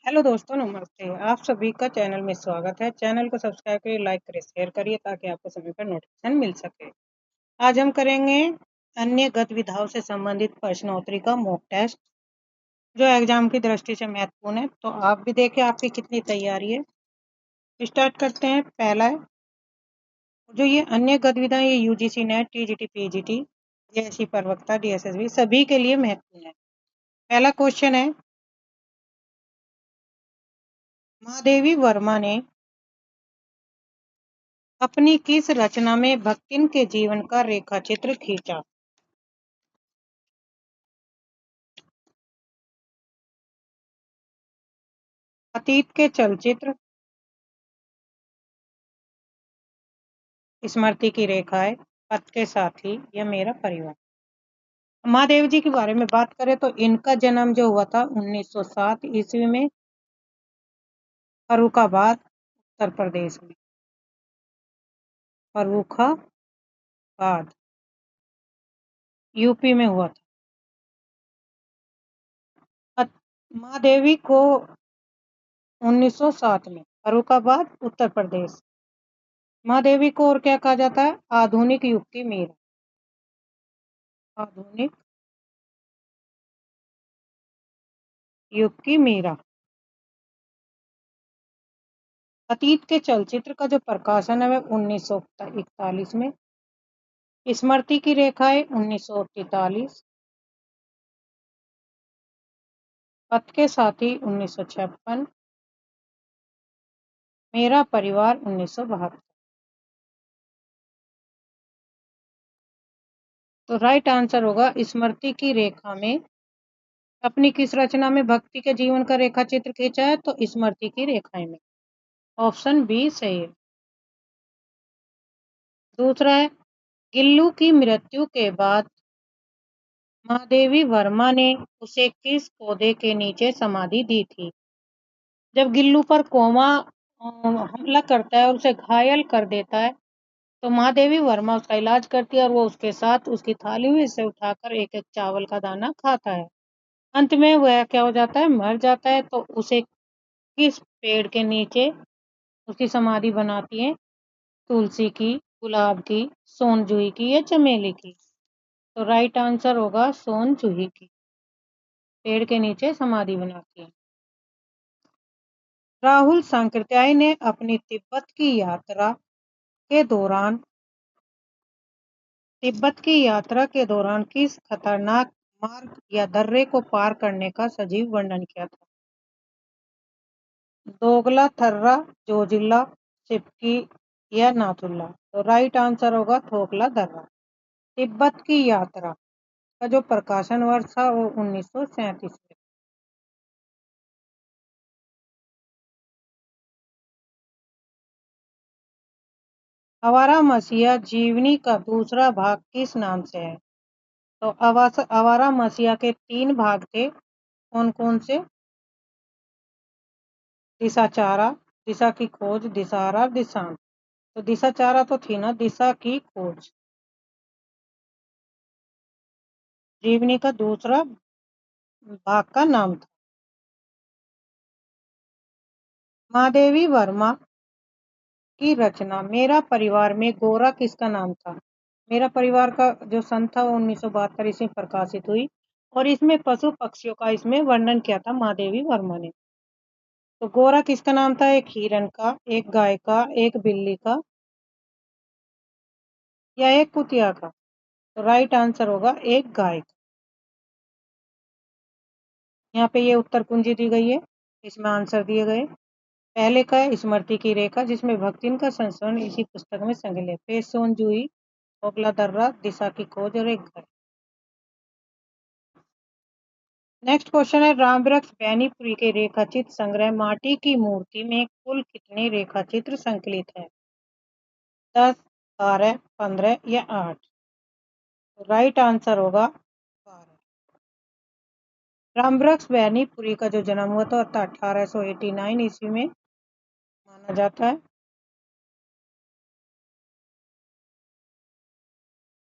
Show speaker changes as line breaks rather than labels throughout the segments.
Hello दोस्तों, नमस्ते। आप सभी का चैनल में स्वागत है। चैनल को सब्सक्राइब करिए, लाइक करिए, शेयर करिए ताकि आपको समय पर नोटिफिकेशन मिल सके। आज हम करेंगे अन्य गतिविधियों से संबंधित प्रश्नोत्तरी का मॉक टेस्ट, जो एग्जाम की दृष्टि से महत्वपूर्ण है। तो आप भी देखिए आपकी कितनी तैयारी है। स्टार्ट करते हैं। पहला है, जो ये अन्य गतिविधियां ये UGC net, TGT, PGT, JSC प्रवक्ता, डीएसएसबी सभी के लिए महत्वपूर्ण है। पहला क्वेश्चन है, महादेवी वर्मा ने अपनी किस रचना में भक्तिन के जीवन का रेखाचित्र खींचा? अतीत के चलचित्र, स्मृति की रेखाएं, पथ के साथी या मेरा परिवार। महादेव जी के बारे में बात करें तो इनका जन्म जो हुआ था 1907 ईस्वी में, फर्रुखाबाद उत्तर प्रदेश में। फर्रुखाबाद यूपी में हुआ था। महादेवी को 1907 में, फर्रुखाबाद उत्तर प्रदेश। महादेवी को और क्या कहा जाता है? आधुनिक युग की मीरा। आधुनिक युग की मीरा। अतीत के चलचित्र का जो प्रकाशन है वह 1941 में। स्मृति की रेखाएं 1943। पथ के साथी 1956। मेरा परिवार 1972। तो राइट आंसर होगा स्मृति की रेखा में। अपनी किस रचना में भक्ति के जीवन का रेखा चित्र खींचा है? तो स्मृति की रेखाएं में। ऑप्शन बी सही है। दूसरा है, गिल्लू की मृत्यु के बाद महादेवी वर्मा ने उसे किस पौधे के नीचे समाधि दी थी? जब गिल्लू पर कोमा हमला करता है और उसे घायल कर देता है तो महादेवी वर्मा उसका इलाज करती है और वो उसके साथ उसकी थाली में से उठाकर एक एक चावल का दाना खाता है। अंत में वह क्या हो जाता है? मर जाता है। तो उसे किस पेड़ के नीचे उसकी समाधि बनाती है? तुलसी की, गुलाब की, सोनजूही की या चमेली की? तो राइट आंसर होगा सोनजूही की। पेड़ के नीचे समाधि बनाती है। राहुल सांकृत्याय ने अपनी तिब्बत की यात्रा के दौरान किस खतरनाक मार्ग या दर्रे को पार करने का सजीव वर्णन किया था? दोगला थर्रा, जोजिला, सिपकी या नाथुला? तो राइट आंसर होगा थोकला दर्रा। तिब्बत की यात्रा का जो प्रकाशन वर्ष था वो 1937 में। आवारा मसीहा जीवनी का दूसरा भाग किस नाम से है? तो आवारा मसीहा के 3 भाग थे। कौन कौन से? दिशा चारा, दिशा की खोज, दिशारा, दिशांत। तो दिशा चारा तो थी ना, दिशा की खोज जीवनी का दूसरा भाग का नाम था। महादेवी वर्मा की रचना मेरा परिवार में गोरा किसका नाम था? मेरा परिवार का जो संत था वो 1972 इसमें प्रकाशित हुई और इसमें पशु पक्षियों का इसमें वर्णन किया था महादेवी वर्मा ने। तो गोरा किसका नाम था? एक हिरन का, एक गाय का, एक बिल्ली का या एक कुतिया का? तो राइट आंसर होगा एक गाय का। यहाँ पे ये उत्तर कुंजी दी गई है, इसमें आंसर दिए गए। पहले का है स्मृति की रेखा, जिसमें भक्तिन का संस्मरण इसी पुस्तक में संकलित है। सोन जूही, ओगला दर्रा, दिशा की खोज और एक घर। नेक्स्ट क्वेश्चन है, राम वृक्ष बैनीपुरी के रेखाचित्र संग्रह माटी की मूर्ति में कुल कितने रेखाचित्र संकलित है? 10, 12, 15 या 8? राइट आंसर होगा 12। राम वृक्ष बैनीपुरी का जो जन्म हुआ था 1889 ईस्वी में माना जाता है।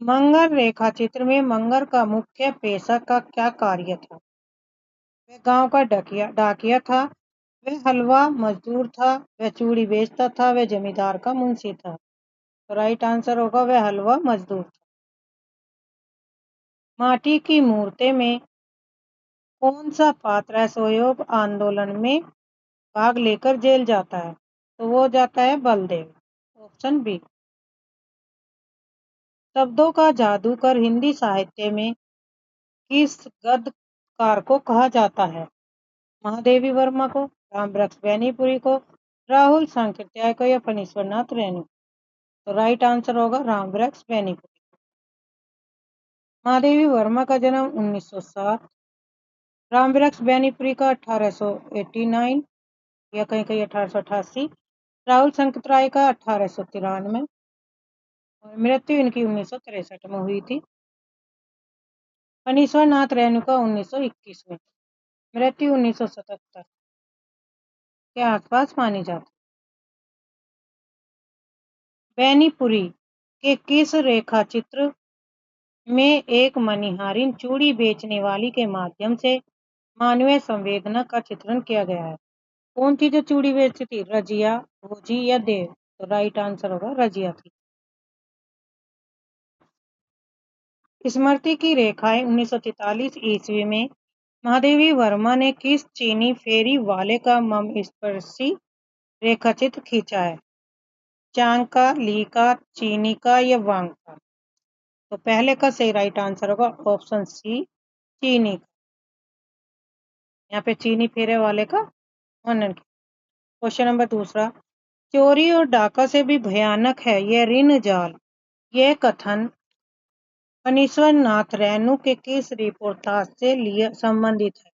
मंगर रेखाचित्र में मंगर का मुख्य पेशा का क्या कार्य था? वह गांव का डाकिया था, वह हलवा मजदूर था, वह चूड़ी बेचता था, वह जमींदार का मुंशी था। तो राइट आंसर होगा वह हलवा मजदूर था। माटी की मूर्ति में कौन सा पात्र असहयोग आंदोलन में भाग लेकर जेल जाता है? तो वो जाता है बलदेव। Option B. शब्दों का जादूगर हिंदी साहित्य में किस गद्यकार को कहा जाता है? महादेवी वर्मा को, रामवृक्ष बैनीपुरी को, राहुल सांकृत्याय को या फणीश्वरनाथ रेणु? तो राइट आंसर होगा रामवृक्ष बैनीपुरी। महादेवी वर्मा का जन्म 1907, रामवृक्ष बैनीपुरी का 1889 या कहीं कहीं 1888, राहुल सांकृत्याय का 1893 और मृत्यु इनकी 1963 में हुई थी। फणीश्वरनाथ रेणुका 1921 में, मृत्यु 1977 के आसपास मानी जाती। बैनीपुरी के किस रेखा चित्र में एक मणिहारिन चूड़ी बेचने वाली के माध्यम से मानवीय संवेदना का चित्रण किया गया है? कौन थी जो चूड़ी बेचती थी? रजिया, भोजी या देव? तो राइट आंसर होगा रजिया थी। स्मृति की रेखाएं 1943 ईस्वी में महादेवी वर्मा ने किस चीनी फेरी वाले का मर्मस्पर्शी रेखाचित्र खींचा है? चांग का, ली का, चीनी का या वांग का? तो पहले का सही राइट आंसर होगा ऑप्शन सी, चीनी का। यहाँ पे चीनी फेरे वाले का वर्णन किया। क्वेश्चन नंबर दूसरा, चोरी और डाका से भी भयानक है यह ऋण जाल, यह कथन फणीश्वरनाथ रेणु के किस रिपोर्टाज से संबंधित है?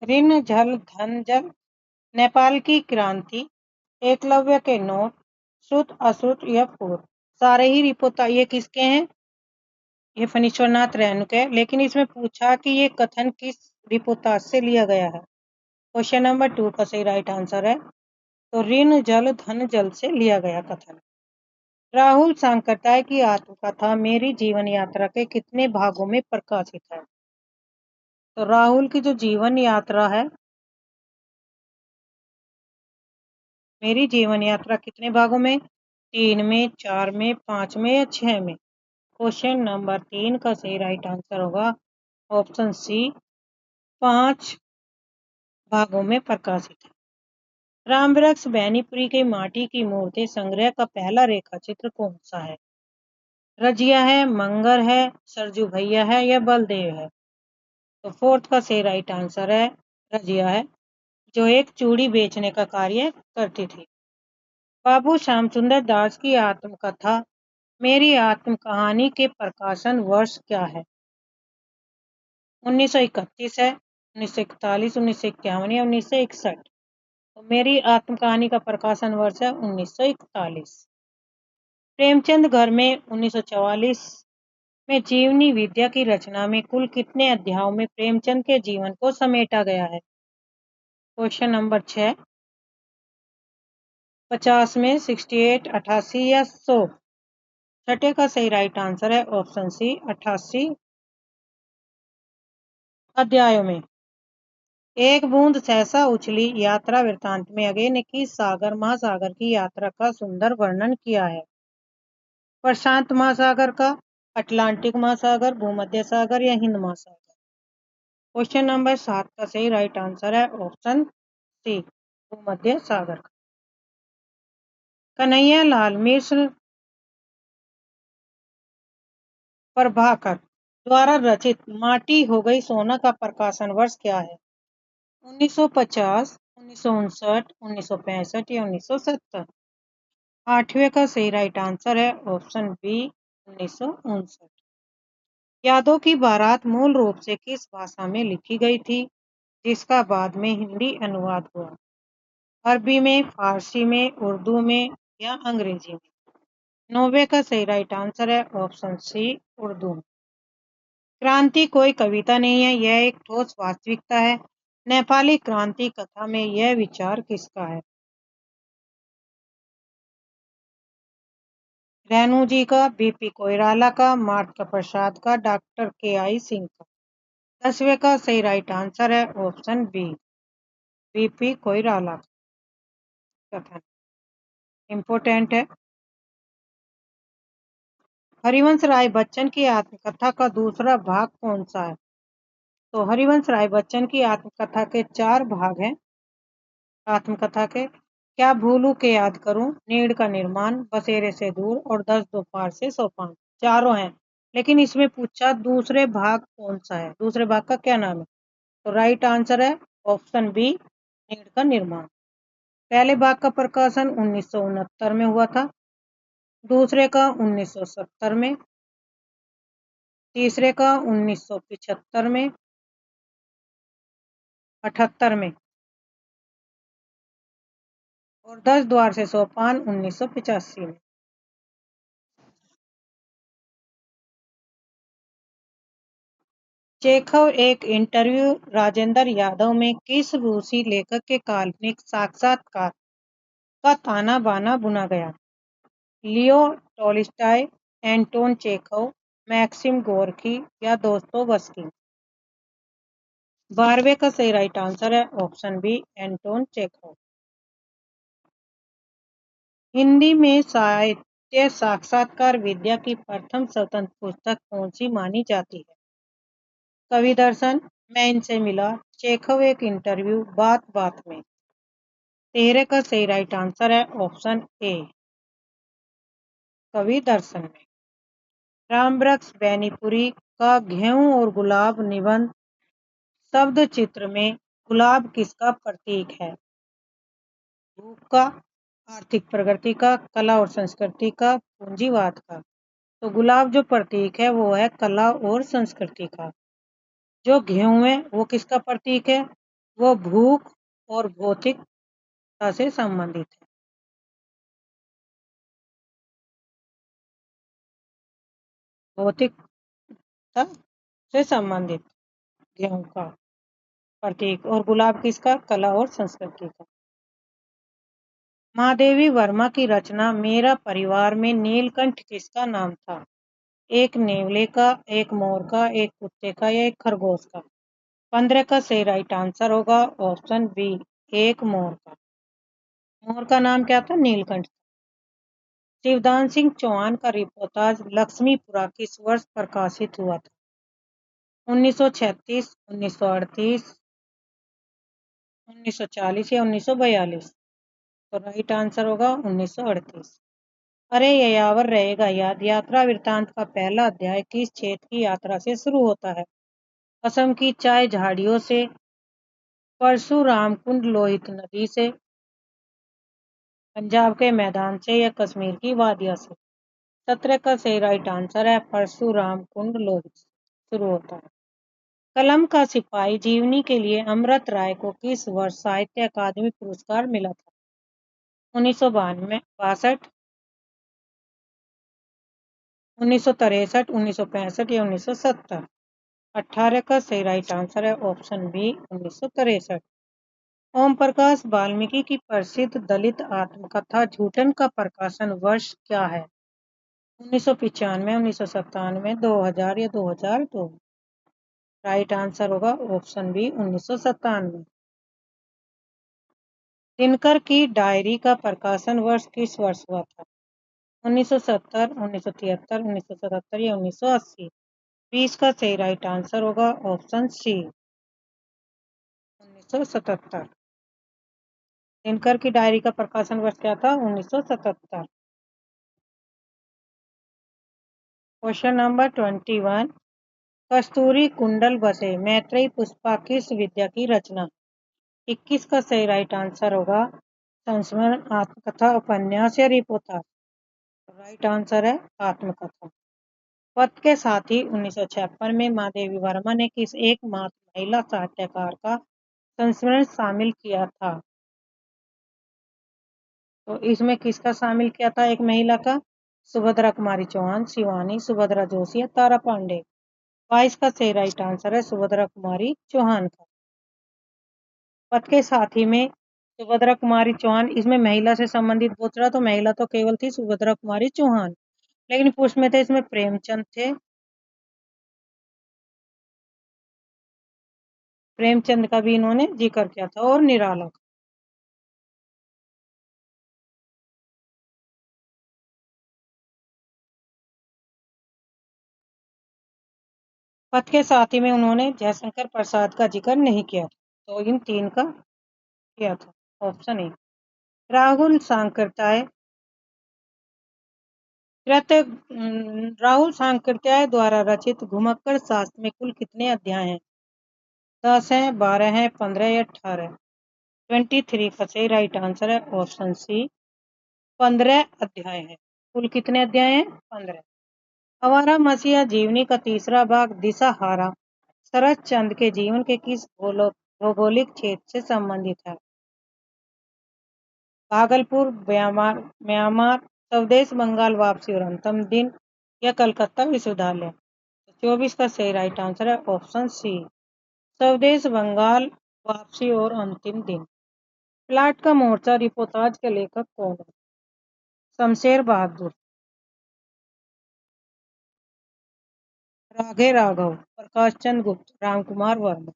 ऋण जल धन जल, नेपाल की क्रांति, एकलव्य के नोट, श्रुत अश्रुत या पूर्व? सारे ही रिपोर्ट ये किसके हैं? ये फणीश्वरनाथ रेणु के, लेकिन इसमें पूछा कि ये कथन किस रिपोर्टाज से लिया गया है। क्वेश्चन नंबर 2 का सही राइट आंसर है तो ऋण जल धन जल से लिया गया कथन। राहुल सांकृत्याय की आत्मकथा मेरी जीवन यात्रा के कितने भागों में प्रकाशित है? तो राहुल की जो जीवन यात्रा है, मेरी जीवन यात्रा कितने भागों में? 3 में, 4 में, 5 में या 6 में? क्वेश्चन नंबर 3 का सही राइट आंसर होगा ऑप्शन सी, 5 भागों में प्रकाशित है। रामवृक्ष बैनीपुरी के माटी की मूर्ति संग्रह का पहला रेखा चित्र कौन सा है? रजिया है, मंगर है, सरजू भैया है या बलदेव है? तो फोर्थ का सही राइट आंसर है रजिया है, जो एक चूड़ी बेचने का कार्य करती थी। बाबू श्याम सुंदर दास की आत्मकथा मेरी आत्म कहानी के प्रकाशन वर्ष क्या है? 1931 है, 1941, 1951 या 1961? तो मेरी आत्म कहानी का प्रकाशन वर्ष है 1941। प्रेमचंद घर में 1944 में जीवनी विद्या की रचना में कुल कितने अध्यायों में प्रेमचंद के जीवन को समेटा गया है? क्वेश्चन नंबर 6, 50 में, 68, 88 या 100? छठे का सही राइट आंसर है ऑप्शन सी, 88 अध्यायों में। एक बूंद सहसा उछली यात्रा वृत्तांत में अगे ने किस सागर महासागर की यात्रा का सुंदर वर्णन किया है? प्रशांत महासागर का, अटलांटिक महासागर, भूमध्य सागर या हिंद महासागर? क्वेश्चन नंबर 7 का सही राइट आंसर है ऑप्शन सी, भूमध्य सागर का। कन्हैया लाल मिश्र प्रभाकर द्वारा रचित माटी हो गई सोना का प्रकाशन वर्ष क्या है? 1950, 1959, 1965 या 1970? आठवें का सही राइट आंसर है ऑप्शन बी, 1959। यादों की बारात मूल रूप से किस भाषा में लिखी गई थी जिसका बाद में हिंदी अनुवाद हुआ? अरबी में, फारसी में, उर्दू में या अंग्रेजी में? 9वें का सही राइट आंसर है ऑप्शन सी, उर्दू में। क्रांति कोई कविता नहीं है, यह एक ठोस वास्तविकता है। नेपाली क्रांति कथा में यह विचार किसका है? रेणु जी का, बीपी कोइराला का, मार्तका प्रसाद का, डॉक्टर के आई सिंह का? 10वें का सही राइट आंसर है ऑप्शन बी, बीपी कोइराला कथन। इंपोर्टेंट है। हरिवंश राय बच्चन की आत्मकथा का दूसरा भाग कौन सा है? तो हरिवंश राय बच्चन की आत्मकथा के 4 भाग हैं। आत्मकथा के क्या भूलू के याद करूं, नीड़ का निर्माण, बसेरे से दूर और 10 दोपहर से सोपान, चारों हैं। लेकिन इसमें पूछा दूसरे भाग कौन सा है, दूसरे भाग का क्या नाम है? तो राइट आंसर है ऑप्शन बी, नीड़ का निर्माण। पहले भाग का प्रकाशन 1969 में हुआ था, दूसरे का 1970 में, तीसरे का 1975 में, 78 में और 10 द्वार से सोपान 1985 में। चेखव एक इंटरव्यू राजेंद्र यादव में किस रूसी लेखक के काल्पनिक साक्षात्कार का ताना बाना बुना गया? Leo Tolstoy, Anton Chekhov, Maxim Gorky या दोस्तोवस्की? 12वें का सही राइट आंसर है option B, Anton Chekhov. Hindi में साहित्य साक्षात्कार विद्या की प्रथम स्वतंत्र पुस्तक कौन सी मानी जाती है? कवि दर्शन, मैं इनसे मिला, चेखव एक इंटरव्यू, बात बात में? 13 का सही राइट आंसर है ऑप्शन ए, कवि दर्शन में। रामवृक्ष बैनीपुरी का गेहूं और गुलाब निबंध शब्द चित्र में गुलाब किसका प्रतीक है? भूख का, आर्थिक प्रगति का, कला और संस्कृति का, पूंजीवाद का? तो गुलाब जो प्रतीक है वो है कला और संस्कृति का। जो गेहूं है वो किसका प्रतीक है? वो भूख और भौतिकता से संबंधित है। भौतिकता से संबंधित गेहूं का प्रतीक, और गुलाब किसका? कला और संस्कृति का। महादेवी वर्मा की रचना मेरा परिवार में नीलकंठ किसका नाम था? एक नेवले का, एक मोर का, एक कुत्ते का या एक खरगोश का? 15 का सही राइट आंसर होगा ऑप्शन बी, एक मोर का। मोर का नाम क्या था? नीलकंठ। शिवदान सिंह चौहान का रिपोर्टाज लक्ष्मीपुरा किस वर्ष प्रकाशित हुआ था? 1936, 1938, 1940 या 1942? तो राइट आंसर होगा 1938। अरे यायावर रहेगा याद यात्रा वृत्तांत का पहला अध्याय किस क्षेत्र की यात्रा से शुरू होता है? असम की चाय झाड़ियों से, परशुराम कुंड लोहित नदी से, पंजाब के मैदान से या कश्मीर की वादियां से? 17 का सही राइट आंसर है परशुराम कुंड लोहित से शुरू होता है। कलम का सिपाही जीवनी के लिए अमृत राय को किस वर्ष साहित्य अकादमी पुरस्कार मिला था? 1992, 62, 1963, 1965 या 1970? 18 का सही राइट आंसर है ऑप्शन बी, 1963। ओम प्रकाश वाल्मीकि की प्रसिद्ध दलित आत्मकथा झूठन का प्रकाशन वर्ष क्या है? 1995, 1997, 2000 या 2002? राइट आंसर होगा ऑप्शन बी, 1997। दिनकर की डायरी का प्रकाशन वर्ष किस वर्ष हुआ था? 1970, 1973, 1977 या 1980? 20 का सही राइट आंसर होगा ऑप्शन सी, 1977। दिनकर की डायरी का प्रकाशन वर्ष क्या था? 1977। क्वेश्चन नंबर 21, कस्तूरी कुंडल बसे मैत्रेयी पुष्पा किस विद्या की रचना? 21 का सही राइट आंसर होगा संस्मरण, आत्मकथा, उपन्यास या रिपोर्टाज? राइट आंसर है आत्मकथा। पथ के साथी 1956 में महादेवी वर्मा ने किस एकमात्र महिला साहित्यकार का संस्मरण शामिल किया था? तो इसमें किसका शामिल किया था एक महिला का? सुभद्रा कुमारी चौहान, शिवानी, सुभद्रा जोशी या तारा पांडे? 22 का सही राइट आंसर है सुभद्रा कुमारी चौहान का। पथ के साथी में सुभद्रा कुमारी चौहान, इसमें महिला से संबंधित पूछ रहा तो महिला तो केवल थी सुभद्रा कुमारी चौहान, लेकिन पुरुष में थे इसमें प्रेमचंद थे, प्रेमचंद का भी इन्होंने जिक्र किया था, और निराला का। पथ के साथी में उन्होंने जयशंकर प्रसाद का जिक्र नहीं किया था, तो इन तीन का किया था। Option A. राहुल सांकृत्याय राहुल सांकृत्याय द्वारा रचित घुमक्कड़ शास्त्र में कुल कितने अध्याय हैं? 10 हैं, 12 हैं, 15 या 18? 23 का सही राइट आंसर है ऑप्शन सी, 15 अध्याय है। कुल कितने अध्याय हैं? 15। आवारा मसीहा जीवनी का तीसरा भाग दिशाहारा शरद चंद्र के जीवन के किस भौगोलिक क्षेत्र से संबंधित है? भागलपुर, म्यांमार, स्वदेश, बंगाल वापसी और अंतिम दिन या कलकत्ता विश्वविद्यालय? 24 का सही राइट आंसर है ऑप्शन सी, स्वदेश, बंगाल वापसी और अंतिम दिन। प्लाट का मोर्चा रिपोर्टाज के लेखक कौन है? शमशेर बहादुर, राघे राघव, प्रकाश चंद्र गुप्त, रामकुमार वर्मा?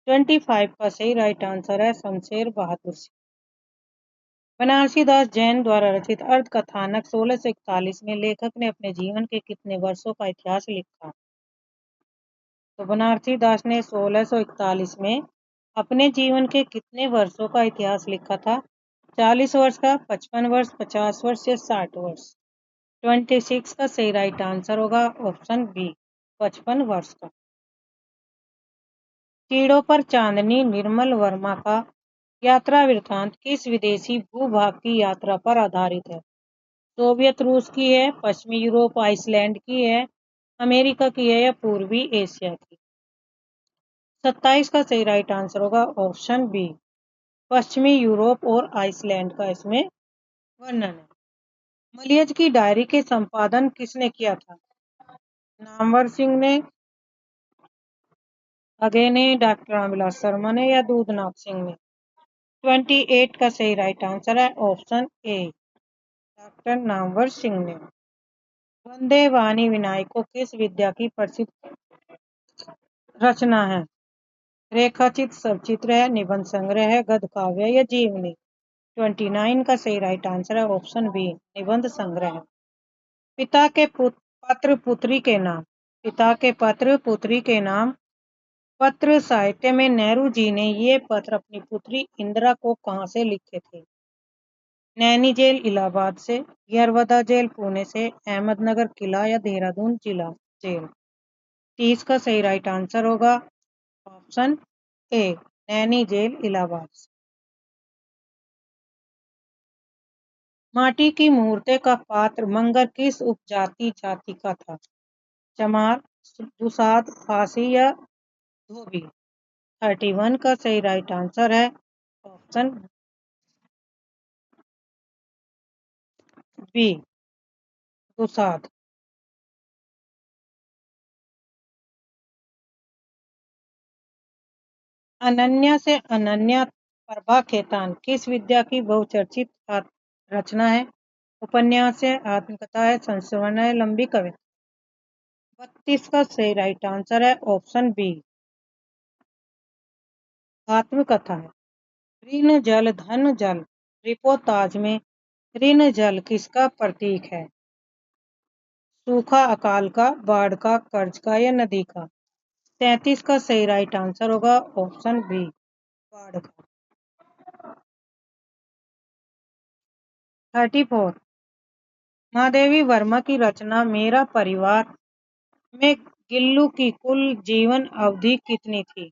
25 का सही राइट आंसर है शमशेर बहादुर सिंह। बनारसी दास जैन द्वारा रचित अर्ध कथानक 1641 में लेखक ने अपने जीवन के कितने वर्षों का इतिहास लिखा? तो बनारसी दास ने 1641 में अपने जीवन के कितने वर्षों का इतिहास लिखा था? 40 वर्ष का, 55 वर्ष, 50 वर्ष या 60 वर्ष? 26 का सही राइट आंसर होगा ऑप्शन बी, 55 वर्ष का। कीड़ों पर चांदनी निर्मल वर्मा का यात्रा वृत्तांत किस विदेशी भूभाग की यात्रा पर आधारित है? सोवियत रूस की है, पश्चिमी यूरोप आइसलैंड की है, अमेरिका की है या पूर्वी एशिया की? 27 का सही राइट आंसर होगा ऑप्शन बी, पश्चिमी यूरोप और आइसलैंड का इसमें वर्णन है। मलियज की डायरी के संपादन किसने किया था? नामवर सिंह ने, अगे ने, डॉक्टर रामविलास शर्मा ने या दूधनाथ सिंह ने? 28 का सही राइट आंसर है option A, doctor Namvar Singh ने। वंदे वाणी विनायको किस विद्या की प्रसिद्ध रचना है? रेखाचित्र, सचित्र है, निबंध संग्रह है, गद्य काव्य या जीवनी? 29 का सही राइट आंसर है ऑप्शन बी, निबंध संग्रह है। पिता के पत्र पुत्री के नाम, पिता के पत्र पुत्री के नाम। पत्र साहित्य में नेहरू जी ने ये पत्र अपनी पुत्री इंदिरा को कहां से लिखे थे? नैनी जेल इलाहाबाद से, यरवदा जेल पुणे से, अहमदनगर किला या देहरादून जिला जेल? 30 का सही राइट आंसर होगा option A, Naini jail Allahabad से। माटी की मूर्ति का पात्र मंगर किस उपजाति जाति का था? चमार, दुसाध, फांसी या धोबी? 31 का सही राइट आंसर है ऑप्शन बी, दुसाध। अनन्या से अनन्या प्रभा खेतान किस विद्या की बहुचर्चित रचना है? उपन्यास है, आत्मकथा है, संस्मरण है, लंबी कविता? 32 का सही राइट आंसर है ऑप्शन बी, आत्मकथा है। ऋण जल धन जल रिपोर्टाज में ऋण जल किसका प्रतीक है? सूखा, अकाल का, बाढ़ का, कर्ज का या नदी का? 33 का सही राइट आंसर होगा ऑप्शन बी, बाढ़ का। 34 महादेवी वर्मा की रचना मेरा परिवार में गिल्लू की कुल जीवन अवधि कितनी थी?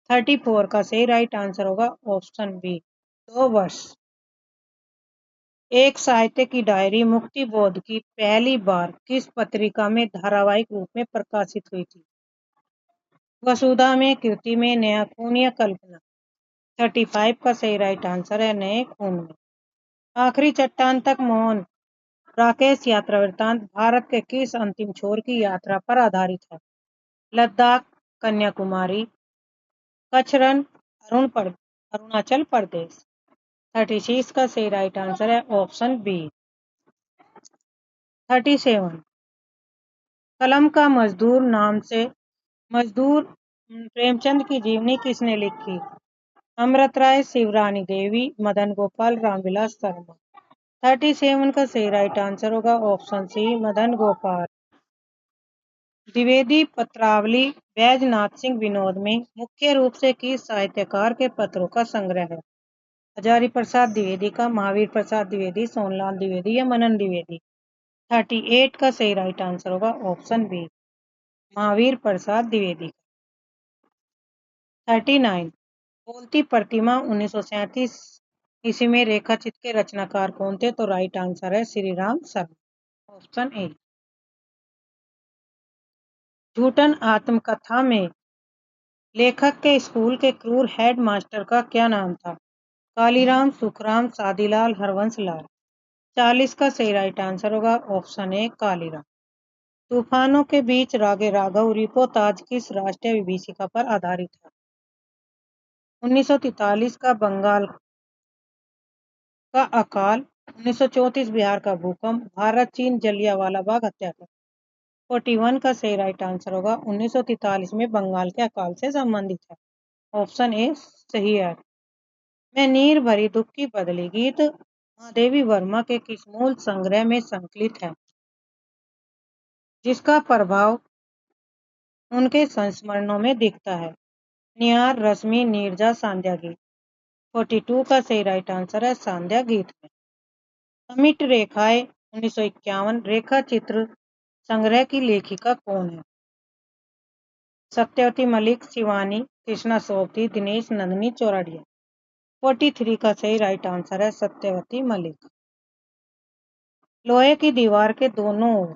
34 का सही राइट आंसर होगा ऑप्शन बी, 2 वर्ष। एक साहित्य की डायरी मुक्ति बोध की पहली बार किस पत्रिका में धारावाहिक रूप में प्रकाशित हुई थी? वसुधा में, कृति में, नया खून या कल्पना? 35 का सही राइट आंसर है नए खून में। आखिरी चट्टान तक मौन राकेश यात्रा वृत्तांत भारत के किस अंतिम छोर की यात्रा पर आधारित है? लद्दाख, कन्याकुमारी, कच्छ रन, अरुणाचल प्रदेश? 36 का सही राइट आंसर है ऑप्शन बी, 37 कलम का मजदूर नाम से मजदूर प्रेमचंद की जीवनी किसने लिखी? अमृत राय, शिवरानी देवी, मदन गोपाल, रामविलास शर्मा। 37 का सही राइट आंसर होगा ऑप्शन सी, मदन गोपाल। द्विवेदी पत्रावली बैजनाथ सिंह विनोद में मुख्य रूप से किस साहित्यकार के पत्रों का संग्रह है? हजारी प्रसाद द्विवेदी का, महावीर प्रसाद द्विवेदी, सोनलाल द्विवेदी या मनन द्विवेदी। 38 का सही राइट आंसर होगा ऑप्शन बी, महावीर प्रसाद द्विवेदी। 39 बोलती प्रतिमा 1937 ईस्वी में रेखाचित्र के रचनाकार कौन थे? तो राइट आंसर है श्री राम शर्मा, ऑप्शन ए। झूठन आत्मकथा में लेखक के स्कूल के क्रूर हेड मास्टर का क्या नाम था? कालीराम, सुखराम, सादीलाल, हरवंश लाल। 40 का सही राइट आंसर होगा ऑप्शन ए, कालीराम। तूफानों के बीच रागे राघव रिपोताज किस राष्ट्रीय विभीषिका पर आधारित है? 1943 का बंगाल का अकाल, 1934 बिहार का भूकंप, भारत चीन जलियांवाला बाग हत्याकांड। 41 का सही राइट आंसर होगा 1943 में बंगाल के अकाल से संबंधित है, ऑप्शन ए सही है। मैं नीर भरी दुख की बदली गीत महादेवी वर्मा के किस मूल संग्रह में संकलित है, जिसका प्रभाव उनके संस्मरणों में दिखता है? निहार, रश्मि, नीरजा, सांध्या गीत। 42 का सही राइट आंसर है सांध्या गीत में। समिट रेखाएं 1951 रेखा चित्र संग्रह की लेखिका कौन है? सत्यवती मलिक, शिवानी, कृष्णा सोबती, दिनेश नंदनी, चौराडिया। 43 का सही राइट आंसर है सत्यवती मलिक। लोहे की दीवार के दोनों ओर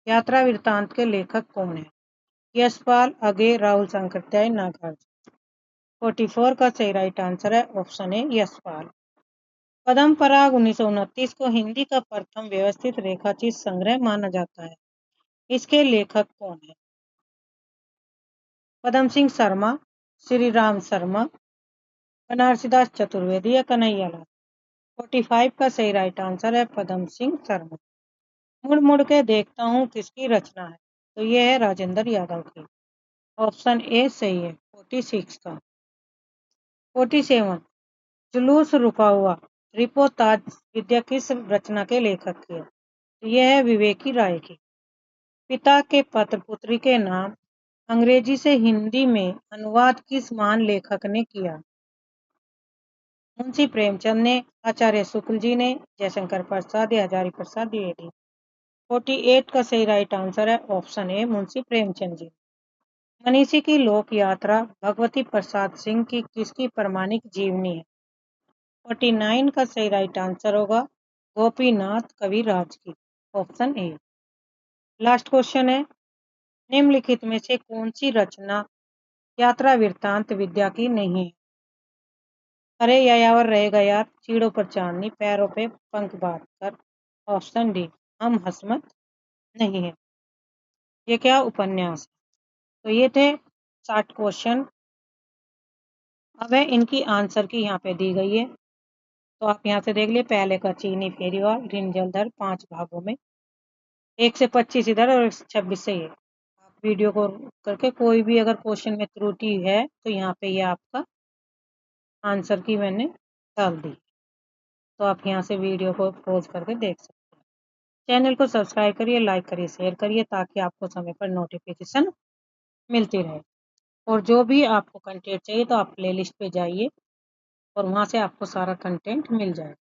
यात्रा वृत्तांत के लेखक कौन है? यशपाल, अगे, राहुल सांकृत्याय, नागार्जुन। 44 का सही राइट आंसर है ऑप्शन ए, यशपाल। पद्म पराग 1929 को हिंदी का प्रथम व्यवस्थित रेखाचित्र संग्रह माना जाता है, इसके लेखक कौन है? पदम सिंह शर्मा, श्री राम शर्मा, बनारसीदास चतुर्वेदी या कन्हैयालाल। 45 का सही राइट आंसर है पदम सिंह शर्मा। मुड़ मुड़ के देखता हूँ किसकी रचना है? तो यह है राजेंद्र यादव की, ऑप्शन ए सही है 46 का। 47 जुलूस रुका हुआ रिपोताज विद्या किस रचना के लेखक की है? तो यह है विवेकी राय की। पिता के पत्र पुत्री के नाम अंग्रेजी से हिंदी में अनुवाद किस महान लेखक ने किया? मुंशी प्रेमचंद ने, आचार्य शुक्ल जी ने, जयशंकर प्रसाद या हजारी प्रसाद द्विवेदी। 48 का सही राइट आंसर है ऑप्शन ए, मुंशी प्रेमचंद जी। मनीषी की लोक यात्रा भगवती प्रसाद सिंह की किसकी प्रमाणिक जीवनी है? 49 का सही राइट आंसर होगा गोपीनाथ कविराज की, ऑप्शन ए। लास्ट क्वेश्चन है, निम्नलिखित में से कौन सी रचना यात्रा वृत्तांत विद्या की नहीं है? अरे यायावर रहेगा यार, चीड़ों पर चांदनी, पैरों पे पंख बांध कर। ऑप्शन डी, हम हसमत नहीं है। ये क्या उपन्यास है? तो ये थे 60 क्वेश्चन। अब है इनकी आंसर की यहाँ पे दी गई है, तो आप यहाँ से देख लिए। पहले का चीनी फेरीवाल ऋण जलधर 5 भागों में, 1 से 25 इधर और 1 से 26 से ये। आप वीडियो को करके कोई भी अगर क्वेश्चन में त्रुटि है तो यहाँ पे ये आपका आंसर की मैंने डाल दी, तो आप यहाँ से वीडियो को पॉज करके देख सकते हैं। चैनल को सब्सक्राइब करिए, लाइक करिए, शेयर करिए, ताकि आपको समय पर नोटिफिकेशन मिलती रहे। और जो भी आपको कंटेंट चाहिए तो आप प्लेलिस्ट पे जाइए और वहाँ से आपको सारा कंटेंट मिल जाएगा।